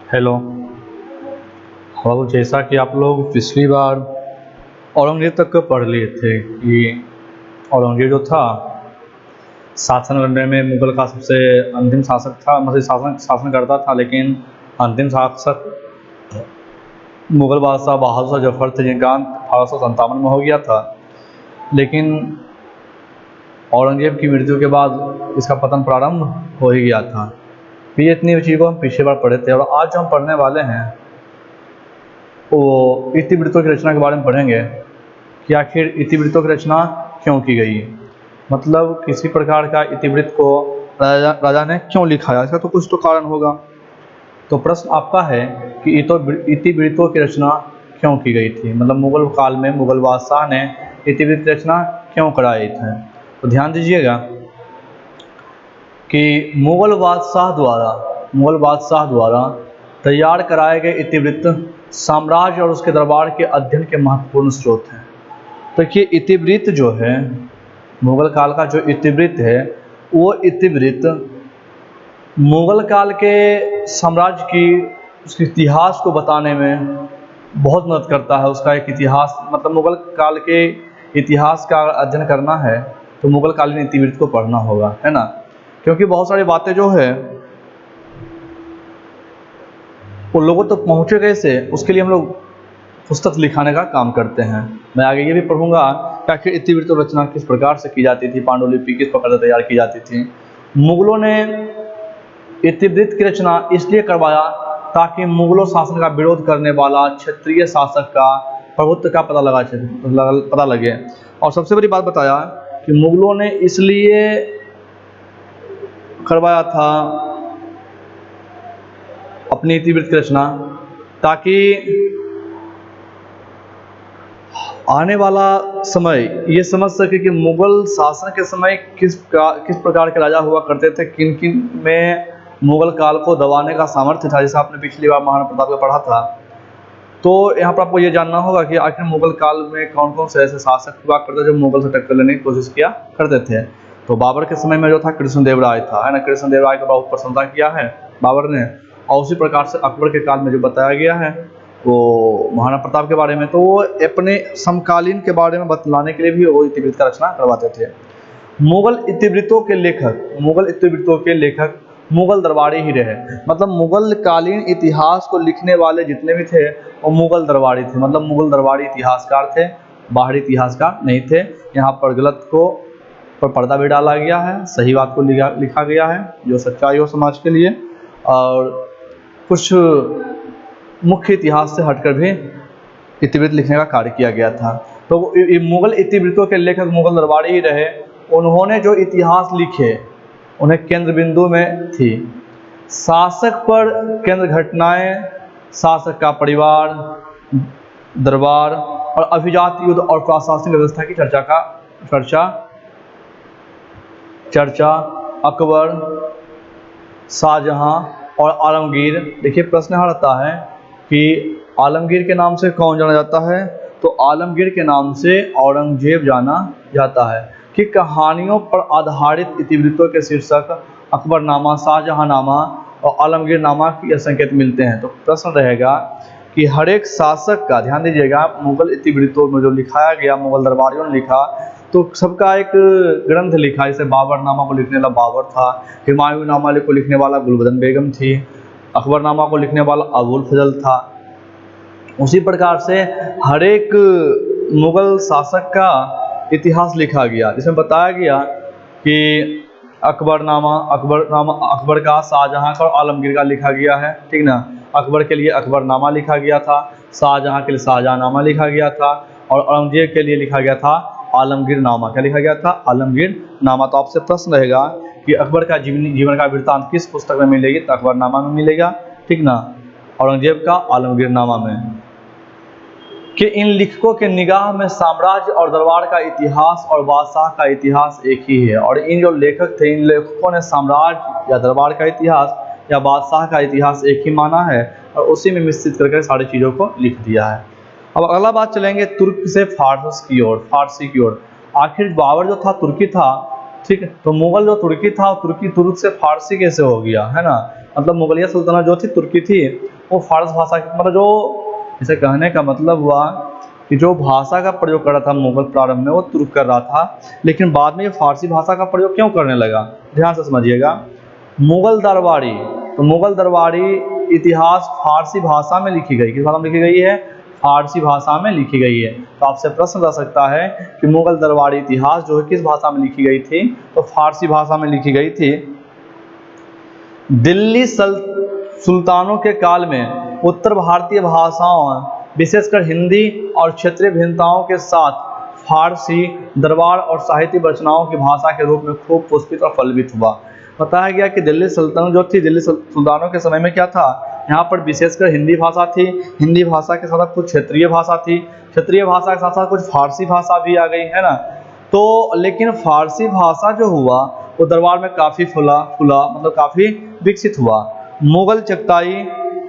Hello. जैसा कि आप लोग पिछली बार औरंगजेब तक का पढ़ लिए थे कि औरंगजेब जो था शासन करने में मुगल का सबसे अंतिम शासक था, मतलब शासन करता था, लेकिन अंतिम शासक मुगल बादशाह बहादुर शाह जफर थे, जिनका अंत 1857 में हो गया था। लेकिन औरंगजेब की मृत्यु के बाद इसका पतन प्रारंभ हो ही गया था। तो ये इतनी चीज़ों को हम पिछली बार पढ़े थे, और आज जो हम पढ़ने वाले हैं वो इतिवृत्तों की रचना के बारे में पढ़ेंगे कि आखिर इतिवृत्तों की रचना क्यों की गई। मतलब किसी प्रकार का इतिवृत्त को राजा ने क्यों लिखाया, इसका तो कुछ तो कारण होगा। तो प्रश्न आपका है कि इतिवृत्तों की रचना क्यों की गई थी, मतलब मुगल काल में मुगल बादशाह ने इतिवृत्त की रचना क्यों कराई थी। तो ध्यान दीजिएगा कि मुगल बादशाह द्वारा तैयार कराए गए इतिवृत्त साम्राज्य और उसके दरबार के अध्ययन के महत्वपूर्ण स्रोत हैं। तो ये इतिवृत्त जो है, मुगल काल का जो इतिवृत्त है, वो इतिवृत्त मुगल काल के साम्राज्य की उसके इतिहास को बताने में बहुत मदद करता है। उसका एक इतिहास, मतलब मुगल काल के इतिहास का अध्ययन करना है तो मुगल कालीन इतिवृत्त को पढ़ना होगा, है ना। क्योंकि बहुत सारी बातें जो है वो लोगों तक पहुँचे कैसे, उसके लिए हम लोग पुस्तक लिखाने का काम करते हैं। मैं आगे ये भी पढ़ूंगा कि आखिर इतिवृत्त रचना किस प्रकार से की जाती थी, पांडुलिपि किस प्रकार से तैयार की जाती थी। मुगलों ने इतिवृत्त की रचना इसलिए करवाया ताकि मुगलों शासन का विरोध करने वाला क्षत्रिय शासक का प्रभुत्व का पता लगे। और सबसे बड़ी बात बताया कि मुगलों ने इसलिए करवाया था अपनी इतिवृत्त की रचना ताकि आने वाला समय ये समझ सके कि मुगल शासन के समय किस प्रकार के राजा हुआ करते थे, किन किन में मुगल काल को दबाने का सामर्थ्य था। जैसे आपने पिछली बार महाराणा प्रताप का पढ़ा था। तो यहाँ पर आपको ये जानना होगा कि आखिर मुगल काल में कौन कौन से ऐसे शासक हुआ करते जो मुगल से टक्कर लेने की कोशिश किया करते थे। तो बाबर के समय में जो था कृष्णदेव राय था, है ना। कृष्णदेव राय का बहुत प्रशंसा किया है बाबर ने। और उसी प्रकार से अकबर के काल में जो बताया गया है वो महाराणा प्रताप के बारे में, तो वो अपने समकालीन के बारे में बतलाने के लिए भी वो इतिवृत्त का रचना करवाते थे। मुगल इतिवृत्तों के लेखक मुगल दरबारी ही रहे। मतलब मुगल कालीन इतिहास को लिखने वाले जितने भी थे वो मुगल दरबारी थे, मतलब मुगल दरबारी इतिहासकार थे, बाहरी इतिहासकार नहीं थे। यहाँ पर गलत को पर पर्दा भी डाला गया है, सही बात को लिखा गया है जो सच्चाई हो समाज के लिए, और कुछ मुख्य इतिहास से हटकर भी इतिवृत्त लिखने का कार्य किया गया था। तो मुगल इतिवृत्तों के लेखक मुगल दरबारी ही रहे। उन्होंने जो इतिहास लिखे उन्हें केंद्र बिंदु में थी शासक पर केंद्र घटनाएं, शासक का परिवार, दरबार और अभिजात युद्ध और प्रशासनिक व्यवस्था की चर्चा अकबर, शाहजहां और आलमगीर। देखिए प्रश्न यहाँ आता है कि आलमगीर के नाम से कौन जाना जाता है, तो आलमगीर के नाम से औरंगजेब जाना जाता है। कि कहानियों पर आधारित इतिवृत्तों के शीर्षक अकबरनामा, शाहजहांनामा और आलमगीरनामा के संकेत मिलते हैं। तो प्रश्न रहेगा कि हर एक शासक का, ध्यान दीजिएगा, मुगल इतिवृत्तों में जो लिखाया गया मुगल दरबारियों ने लिखा तो सबका एक ग्रंथ लिखा। जैसे बाबरनामा को लिखने वाला बाबर था, हुमायूंनामा को लिखने वाला गुलबदन बेगम थी, अकबरनामा को लिखने वाला अबुल फजल था। उसी प्रकार से हर एक मुगल शासक का इतिहास लिखा गया, जिसमें बताया गया कि अकबर का, शाहजहां का और आलमगीर का लिखा गया है, ठीक ना। अकबर के लिए अकबरनामा लिखा गया था, शाहजहां के लिए शाहजहांनामा लिखा गया था, और औरंगजेब के लिए लिखा गया था आलमगीरनामा। क्या लिखा गया था? आलमगीरनामा। तो आपसे प्रश्न रहेगा कि अकबर का जीवन का वृत्तांत किस पुस्तक में मिलेगी, तो अकबरनामा में मिलेगा, ठीक ना। औरंगजेब का आलमगीरनामा में। कि इन लेखकों के निगाह में साम्राज्य और दरबार का इतिहास और बादशाह का इतिहास एक ही है। और इन जो लेखक थे, इन लेखकों ने साम्राज्य या दरबार का इतिहास या बादशाह का इतिहास एक ही माना है और उसी में मिश्रित करके सारी चीज़ों को लिख दिया है। अब अगला बात चलेंगे तुर्क से फारसी की ओर। आखिर बाबर जो था तुर्की था, ठीक है। तो मुगल जो तुर्की था, तुर्क से फारसी कैसे हो गया, है ना। मतलब मुगलिया सल्तनत जो थी तुर्की थी, वो फारस भाषा मतलब जो, इसे कहने का मतलब हुआ कि जो भाषा का प्रयोग कर रहा था मुगल प्रारंभ में वो तुर्क कर रहा था, लेकिन बाद में ये फारसी भाषा का प्रयोग क्यों करने लगा, ध्यान से समझिएगा। मुगल दरबारी, तो मुगल दरबारी इतिहास फारसी भाषा में लिखी गई, किस भाषा में लिखी गई है, फारसी भाषा में लिखी गई है। तो आपसे प्रश्न रह सकता है कि मुगल दरबारी इतिहास जो है किस भाषा में लिखी गई थी, तो फारसी भाषा में लिखी गई थी। दिल्ली सुल्तानों के काल में उत्तर भारतीय भाषाओं विशेषकर हिंदी और क्षेत्रीय भिन्नताओं के साथ फारसी दरबार और साहित्य रचनाओं की भाषा के रूप में खूब पुष्पित और फलवित हुआ। बताया गया कि दिल्ली सल्तनत जो थी, दिल्ली सुल्तानों के समय में क्या था, यहाँ पर विशेषकर हिंदी भाषा थी, हिंदी भाषा के साथ कुछ क्षेत्रीय भाषा थी, क्षेत्रीय भाषा के साथ साथ कुछ फारसी भाषा भी आ गई है ना। तो लेकिन फारसी भाषा जो हुआ वो दरबार में काफ़ी फुला मतलब काफ़ी विकसित हुआ। मुगल चगताई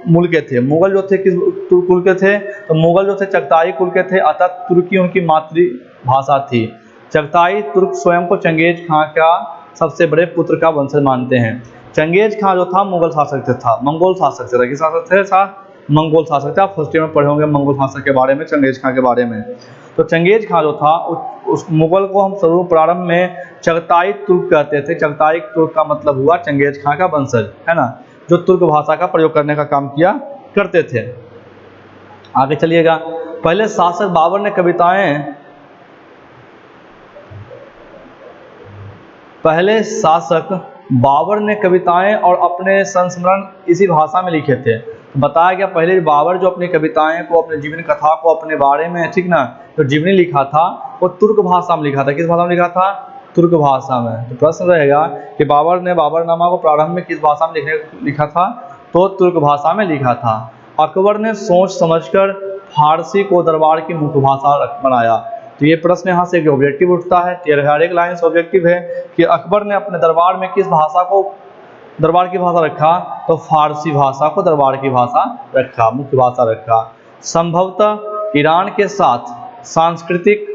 मूल के थे, मुगल जो थे किस कुल के थे, तो मुगल जो थे चगताई कुल के थे, अतः तुर्की उनकी मातृभाषा थी। चगताई तुर्क स्वयं को चंगेज खां का सबसे बड़े पुत्र का वंशज मानते हैं। चंगेज खां जो था मुगल शासक था, मंगोल शासक था, किस शासक थे, मंगोल शासक था। आप फर्स्ट ईयर में पढ़े होंगे मंगोल शासक के बारे में, चंगेज खां के बारे में। तो चंगेज खां जो था उस मुगल को हम सर्व प्रारंभ में चगताई तुर्क कहते थे। चगताई तुर्क का मतलब हुआ चंगेज खां का वंशज, है ना, जो तुर्क भाषा का प्रयोग करने का काम किया करते थे। आगे चलिएगा। पहले शासक बाबर ने कविताएं और अपने संस्मरण इसी भाषा में लिखे थे। बताया गया पहले बाबर जो अपनी कविताएं को, अपने जीवन कथा को, अपने बारे में, ठीक ना, जो जीवनी लिखा था वो तुर्क भाषा में लिखा था। किस भाषा में लिखा था, तुर्क भाषा में। तो प्रश्न रहेगा कि बाबर ने बाबरनामा को प्रारंभ में किस भाषा में लिखा था, तो तुर्क भाषा में लिखा था। अकबर ने सोच समझकर फारसी को दरबार की मुख्य भाषा बनाया। तो ये प्रश्न यहाँ से एक ऑब्जेक्टिव उठता है, एक लाइन से ऑब्जेक्टिव है कि अकबर ने अपने दरबार में किस भाषा को दरबार की भाषा रखा, तो फारसी भाषा को दरबार की भाषा रखा, मुख्य भाषा रखा। संभवतः ईरान के साथ सांस्कृतिक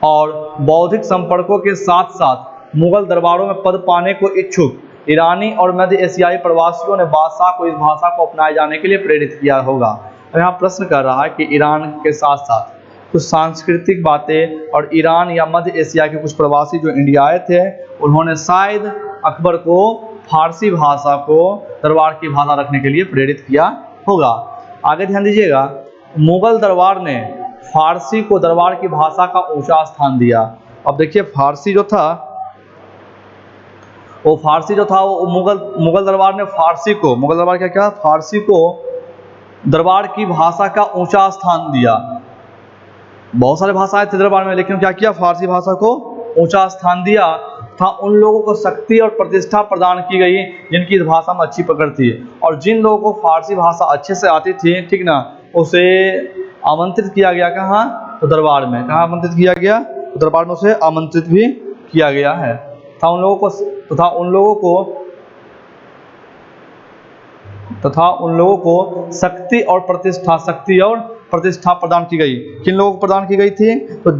और बौद्धिक संपर्कों के साथ साथ मुगल दरबारों में पद पाने को इच्छुक ईरानी और मध्य एशियाई प्रवासियों ने बादशाह को इस भाषा को अपनाए जाने के लिए प्रेरित किया होगा। अब यहाँ प्रश्न कर रहा है कि ईरान के साथ साथ कुछ सांस्कृतिक बातें और ईरान या मध्य एशिया के कुछ प्रवासी जो इंडिया आए थे, उन्होंने शायद अकबर को फारसी भाषा को दरबार की भाषा रखने के लिए प्रेरित किया होगा। आगे ध्यान दीजिएगा। मुगल दरबार ने फारसी को दरबार की भाषा का ऊंचा स्थान दिया। अब देखिए फारसी जो था वो मुगल दरबार ने फारसी को, मुगल दरबार क्या फारसी को दरबार की भाषा का ऊंचा स्थान दिया। बहुत सारे भाषाएं थे दरबार में, लेकिन क्या किया, फारसी भाषा को ऊंचा स्थान दिया था। उन लोगों को शक्ति और प्रतिष्ठा प्रदान की गई जिनकी इस भाषा में अच्छी पकड़ थी, और जिन लोगों को फारसी भाषा अच्छे से आती थी, ठीक ना, उसे आमंत्रित किया गया। कहाँ, तो दरबार में। कहाँ आमंत्रित किया गया, तो दरबार में उसे आमंत्रित भी किया गया है। तथा उन लोगों को शक्ति और प्रतिष्ठा प्रदान की गई। किन लोगों को प्रदान की गई थी, तो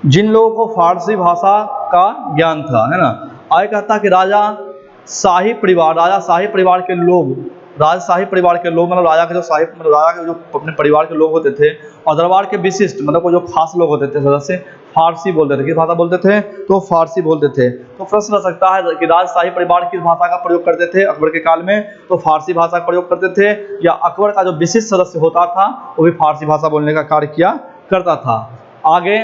जिन लोगों को फारसी भाषा का ज्ञान था, है ना। आगे कहता कि राजा शाही परिवार के लोग मतलब राजा के जो अपने परिवार के लोग होते थे, और दरबार के विशिष्ट मतलब जो खास लोग होते थे सदस्य, फारसी बोलते थे। किस भाषा बोलते थे, तो फारसी बोलते थे। तो प्रश्न रह सकता है कि राजशाही परिवार किस भाषा का प्रयोग करते थे अकबर के काल में, तो फारसी भाषा का प्रयोग करते थे, या अकबर का जो विशिष्ट सदस्य होता था वो भी फारसी भाषा बोलने का कार्य किया करता था। आगे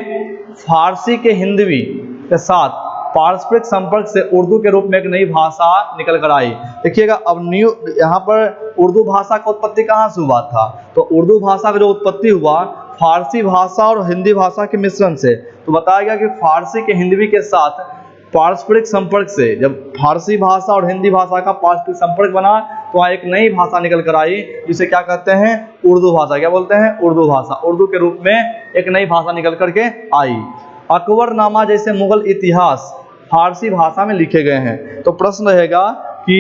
फारसी के हिंदवी के साथ पारस्परिक संपर्क से उर्दू के रूप में एक नई भाषा निकल कर आई। देखिएगा, अब यहाँ पर उर्दू भाषा का उत्पत्ति कहाँ से हुआ था, तो उर्दू भाषा का जो उत्पत्ति हुआ फारसी भाषा और हिंदी भाषा के मिश्रण से। तो बताया गया कि फारसी के हिंदवी के साथ पारस्परिक संपर्क से, जब फारसी भाषा और हिंदी भाषा का पारस्परिक संपर्क बना तो वहाँ एक नई भाषा निकल कर आई, जिसे क्या कहते हैं, उर्दू भाषा। क्या बोलते हैं, उर्दू भाषा। उर्दू के रूप में एक नई भाषा निकल करके आई। अकबरनामा जैसे मुगल इतिहास फारसी भाषा में लिखे गए हैं। तो प्रश्न रहेगा कि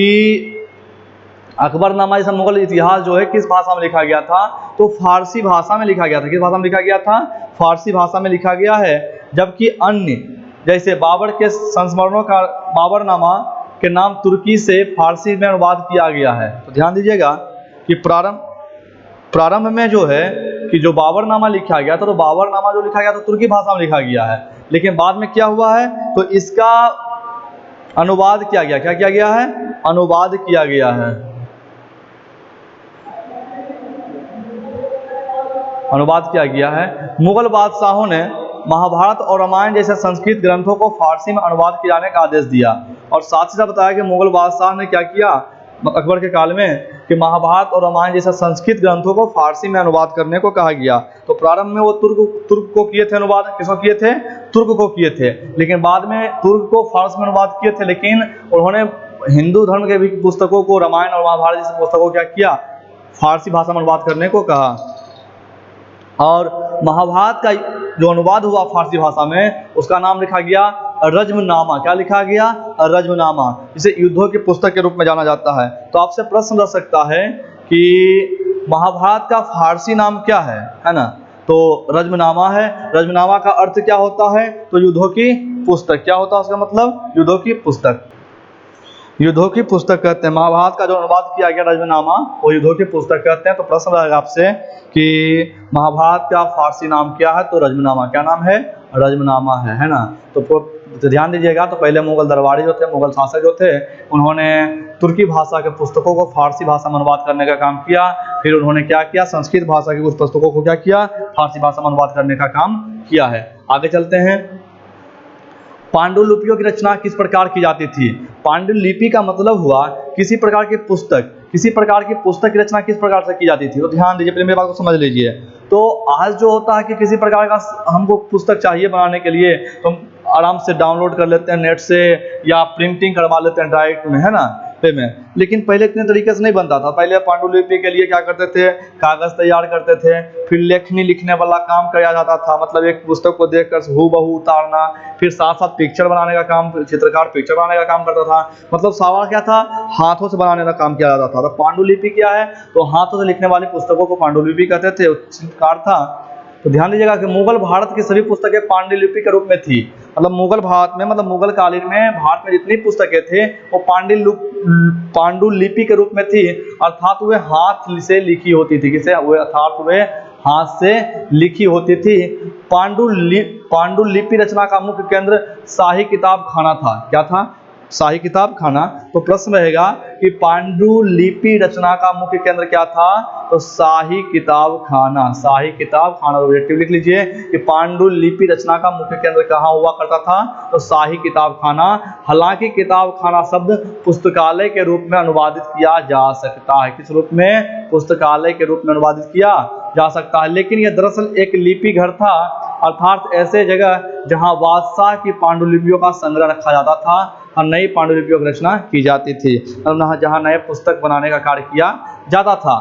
अकबरनामा जैसा मुगल इतिहास जो है किस भाषा में लिखा गया था, तो फारसी भाषा में लिखा गया था। किस भाषा में लिखा गया था, फारसी भाषा में लिखा गया है। जबकि अन्य जैसे बाबर के संस्मरणों का बाबरनामा के नाम तुर्की से फारसी में अनुवाद किया गया है। तो ध्यान दीजिएगा कि प्रारंभ में जो है कि जो बाबरनामा लिखा गया था, तो बाबरनामा जो लिखा गया था तुर्की भाषा में लिखा गया है, लेकिन बाद में क्या हुआ है, तो इसका अनुवाद किया गया। क्या किया गया है? अनुवाद किया गया है। अनुवाद किया गया है। मुगल बादशाहों ने महाभारत और रामायण जैसे संस्कृत ग्रंथों को फारसी में अनुवाद किए जाने का आदेश दिया, और साथ ही साथ बताया कि मुगल बादशाह ने क्या किया अकबर के काल में कि महाभारत और रामायण जैसे संस्कृत ग्रंथों को फारसी में अनुवाद करने को कहा गया। तो प्रारंभ में वो तुर्क को किए थे अनुवाद, किसको किए थे? तुर्क को किए थे, लेकिन बाद में तुर्क को फारसी में अनुवाद किए थे, लेकिन उन्होंने हिंदू धर्म के भी पुस्तकों को, रामायण और महाभारत जैसे पुस्तकों को क्या किया? फारसी भाषा में अनुवाद करने को कहा। और महाभारत का जो अनुवाद हुआ फारसी भाषा में, उसका नाम लिखा गया रज्मनामा। क्या लिखा गया? रज्मनामा। इसे युद्धों की पुस्तक के रूप में जाना जाता है। तो आपसे प्रश्न रह सकता है कि महाभारत का फारसी नाम क्या है ना? तो रज्मनामा है। रज्मनामा का अर्थ क्या होता है? तो युद्धों की पुस्तक। क्या होता है उसका मतलब? युद्धों की पुस्तक। युद्धों की पुस्तक कहते हैं। महाभारत का जो अनुवाद किया गया रज्मनामा, वो युद्धों की पुस्तक कहते हैं। तो प्रश्न रहेगा आपसे कि महाभारत का फारसी नाम क्या है? तो रज्मनामा। क्या नाम है? रज्मनामा है ना? तो ध्यान दीजिएगा। तो पहले मुगल दरबारी जो थे, मुगल शासक जो थे, उन्होंने तुर्की भाषा के पुस्तकों को फारसी भाषा में अनुवाद करने का काम किया। फिर उन्होंने क्या किया? संस्कृत भाषा की कुछ पुस्तकों को क्या किया? फारसी भाषा में अनुवाद करने का काम किया है। आगे चलते हैं। पांडुलिपियों की रचना किस प्रकार की जाती थी? पांडुलिपि का मतलब हुआ किसी प्रकार की पुस्तक। किसी प्रकार की पुस्तक की रचना किस प्रकार से की जाती थी? तो ध्यान दीजिए, पहले मेरी बात को समझ लीजिए। तो आज जो होता है कि किसी प्रकार का हमको पुस्तक चाहिए बनाने के लिए, तो हम आराम से डाउनलोड कर लेते हैं नेट से, या प्रिंटिंग करवा लेते हैं डायरेक्ट में, है ना, में। लेकिन पहले इतने तरीके से नहीं बनता था। पहले पांडुलिपि के लिए क्या करते थे? कागज तैयार करते थे, फिर लेखनी लिखने वाला काम किया जाता था, मतलब एक पुस्तक को देखकर हूबहू उतारना, फिर साथ साथ पिक्चर बनाने का काम, चित्रकार पिक्चर बनाने का काम करता था। मतलब सारा क्या था? हाथों से बनाने का काम किया जाता था। तो पांडुलिपि क्या है? तो हाथों से लिखने वाली पुस्तकों को पांडुलिपि कहते थे, चित्रकार था। तो ध्यान दीजिएगा कि मुगल भारत की सभी पुस्तकें पांडुलिपि के रूप में थी। मतलब मुगल भारत में, मतलब मुगल कालीन में भारत में जितनी पुस्तकें थे वो पांडुलिपि के रूप में थी, अर्थात वे हाथ से लिखी होती थी। किसे? अर्थात वे हाथ से लिखी होती थी। पांडुलिपि रचना का मुख्य केंद्र शाही किताब खाना था। क्या था? शाही किताब खाना। तो प्रश्न रहेगा कि पांडुलिपि रचना का मुख्य केंद्र क्या था? तो शाही किताब खाना। शाही किताब खाना। ऑब्जेक्टिव लिख लीजिए कि पांडुलिपि रचना का मुख्य केंद्र कहाँ हुआ करता था? तो शाही किताब खाना। हालांकि किताब खाना शब्द पुस्तकालय के रूप में अनुवादित किया जा सकता है। किस रूप में? पुस्तकालय के रूप में अनुवादित किया जा सकता है, लेकिन यह दरअसल एक लिपि घर था, अर्थात ऐसे जगह जहां बादशाह की पांडुलिपियों का संग्रह रखा जाता था और नई पांडुलिपियों की रचना की जाती थी, मतलब जहां नए पुस्तक बनाने का कार्य किया जाता था।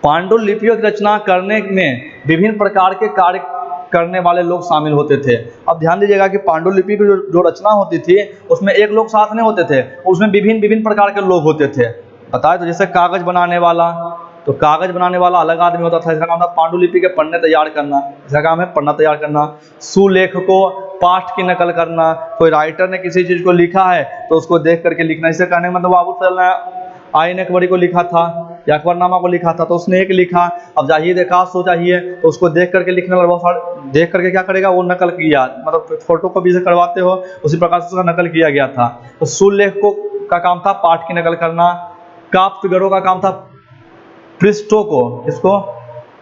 पांडुलिपियों की रचना करने में विभिन्न प्रकार के कार्य करने वाले लोग शामिल होते थे। अब ध्यान दीजिएगा कि पांडुलिपि की जो रचना होती थी उसमें एक लोग साथ नहीं होते थे, उसमें विभिन्न प्रकार के लोग होते थे। बताए तो जैसे कागज बनाने वाला, तो कागज बनाने वाला अलग आदमी होता था, इसका नाम था पांडुलिपि के पन्ने तैयार करना, इसका काम है पन्ना तैयार करना। सुलेख को पाठ की नकल करना, कोई राइटर ने किसी चीज को लिखा है तो उसको देख करके लिखना। इसे कहने मतलब बाबू फजल ने आईन अकबरी को लिखा था या अकबरनामा को लिखा था, तो उसने एक लिखा, अब चाहिए देखा सो चाहिए तो उसको देख करके लिखने वाला बहुत सारे देख करके क्या करेगा? वो नकल किया, मतलब फोटो कॉपी से करवाते हो उसी प्रकार से उसका नकल किया गया था। तो सुलेख को का काम था पाठ की नकल करना। काप्तगरों का काम था पृष्ठों को, इसको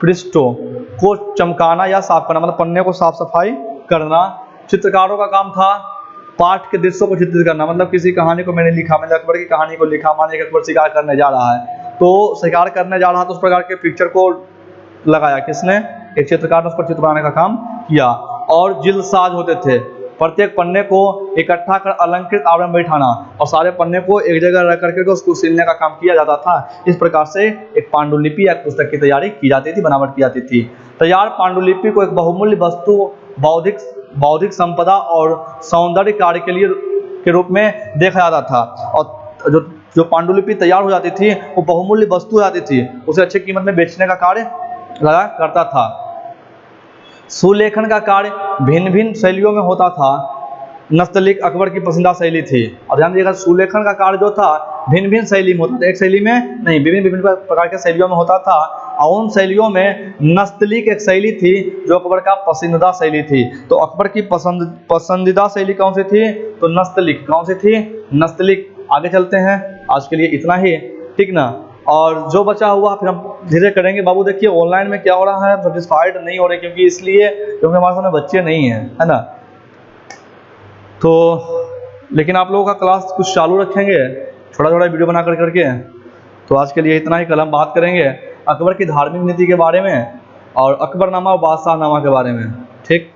पृष्ठों को चमकाना या साफ करना, मतलब पन्ने को साफ सफाई करना। चित्रकारों का काम था पाठ के दृश्यों को चित्रित करना, मतलब किसी कहानी को मैंने लिखा, मैंने अकबर की कहानी को लिखा, माने अकबर शिकार करने जा रहा है तो शिकार करने जा रहा तो उस प्रकार के पिक्चर को लगाया, किसने? एक चित्रकार ने उस पर चित्र बनाने का काम किया। और जिल्दसाज होते थे, प्रत्येक पन्ने को इकट्ठा कर अलंकृत आवरण बैठाना और सारे पन्ने को एक जगह रख करके उसको सिलने का काम किया जाता था। इस प्रकार से एक पांडुलिपि या पुस्तक की तैयारी की जाती थी, बनावट की जाती थी। तैयार पांडुलिपि को एक बहुमूल्य वस्तु, बौद्धिक संपदा और सौंदर्य कार्य के लिए के रूप में देखा जाता था। और जो पांडुलिपि तैयार हो जाती थी वो बहुमूल्य वस्तु हो जाती थी, उसे अच्छी कीमत में बेचने का कार्य लगा करता था। सुलेखन का कार्य भिन्न भिन्न शैलियों में होता था। नस्तलीक अकबर की पसंदीदा शैली थी। और ध्यान दीजिएगा, सुलेखन का कार्य जो था भिन्न भिन्न शैली में होता था, एक शैली में नहीं, विभिन्न विभिन्न प्रकार के शैलियों में होता था। और उन शैलियों में नस्तलीक एक शैली थी जो अकबर का पसंदीदा शैली थी। तो अकबर की पसंदीदा शैली कौन सी थी? तो नस्तलीक। कौन सी थी? नस्तलीक। आगे चलते हैं, आज के लिए इतना ही, ठीक ना। और जो बचा हुआ फिर हम धीरे करेंगे। बाबू देखिए ऑनलाइन में क्या हो रहा है, सेटिस्फाइड नहीं हो रहे, क्योंकि हमारे सामने बच्चे नहीं हैं, है ना। तो लेकिन आप लोगों का क्लास कुछ चालू रखेंगे, छोटा छोटा वीडियो बना करके। तो आज के लिए इतना ही। कल हम बात करेंगे अकबर की धार्मिक नीति के बारे में और अकबरनामा और बादशाहनामा के बारे में, ठीक।